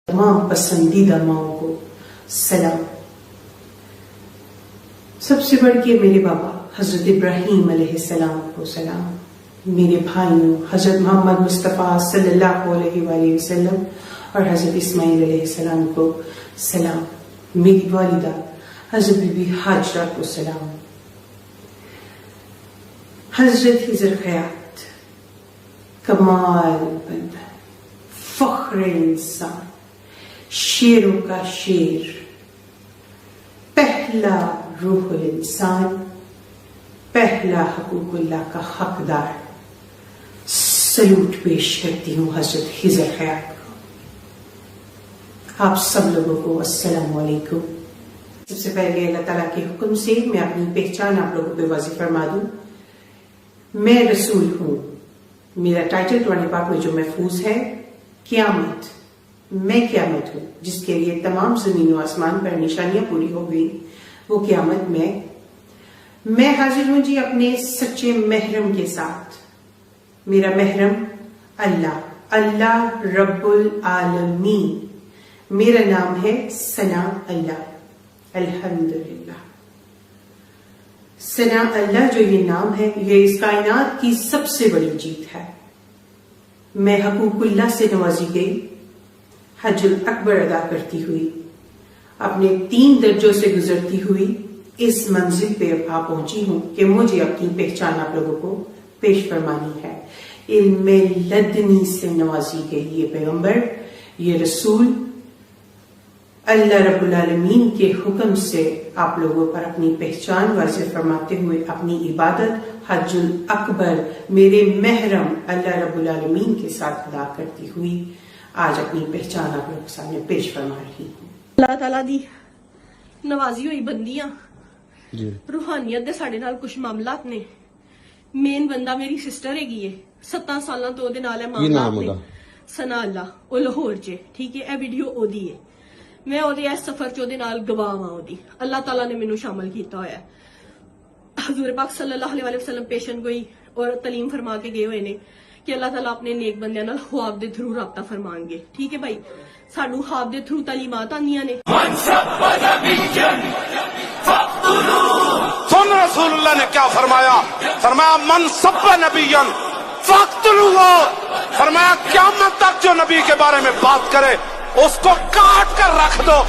تمام پسندیدہ ماؤں کو سلام۔ سب سے بڑھ کے میرے بابا حضرت ابراہیم علیہ السلام کو سلام، میرے بھائیوں حضرت محمد مصطفیٰ صلی اللہ علیہ وآلہ وسلم اور حضرت اسماعیل علیہ السلام کو سلام، میری والدہ حضرت بی بی ہاجرہ کو سلام۔ حضرت خضر خیات کمال بندہ، فخر انسان، شیروں کا شیر، پہلا روح الانسان، پہلا حقوق اللہ کا حقدار، سلوٹ پیش کرتی ہوں حضرت خضر خیات کو۔ آپ سب لوگوں کو السلام علیکم۔ سب سے پہلے اللہ تعالیٰ کے حکم سے میں اپنی پہچان آپ لوگوں پہ واضح فرما دوں۔ میں رسول ہوں، میرا ٹائٹل قرآن پاک میں جو محفوظ ہے قیامت، میں قیامت ہوں جس کے لیے تمام زمین و آسمان پر نشانیاں پوری ہو گئی، وہ قیامت میں حاضر ہوں جی اپنے سچے محرم کے ساتھ۔ میرا محرم اللہ رب العالمین، میرا نام ہے ثنا اللہ، الحمدللہ۔ ثنا اللہ جو یہ نام ہے، یہ اس کائنات کی سب سے بڑی جیت ہے۔ میں حقوق اللہ سے نوازی گئی، حج الاکبر ادا کرتی ہوئی، اپنے 3 درجوں سے گزرتی ہوئی اس منزل پہ اب آ پہنچی ہوں کہ مجھے اپنی پہچان آپ لوگوں کو پیش فرمانی ہے۔ علم لدنی سے نوازی گئی یہ پیغمبر، یہ رسول، اللہ رب العالمین کے حکم سے آپ لوگوں پر اپنی پہچان واضح فرماتے ہوئے اپنی عبادت حج الاکبر میرے محرم اللہ رب العالمین کے ساتھ ادا کرتی ہوئی آج اپنی پہچان آپ لوگوں کے سامنے پیش فرما رہی ہوں۔ اللہ تعالیٰ دی نوازی ہوئی بندیاں روحانیت دے ساڈے نال کچھ معاملات نے۔ مین بندہ میری سسٹر ہے، 7 سالاں تو دے نال معاملات نے۔ ثنا اللہ او لاہور چ، ٹھیک ہے، اے ویڈیو او دی ہے، میں او دے اس سفر چ او دے نال گواہ ہاں۔ او دی اللہ تعالیٰ نے مینوں شامل کیتا ہویا ہے۔ حضور پاک صلی اللہ علیہ وسلم پیشن گوئی اور تعلیم فرما کے گئے ہوئے نے کہ اللہ تعالیٰ اپنے نیک بندیاں نال خواب دے تھرو رابطہ فرمان گے، ٹھیک ہے بھائی۔ سانو خواب دے تھرو تعلیمات آندیاں نے۔ سن رسول اللہ نے کیا فرمایا؟ فرمایا من سب نبیا فاقتلوہ، فرمایا قیامت تک جو نبی کے بارے میں بات کرے اس کو کاٹ کر رکھ دو۔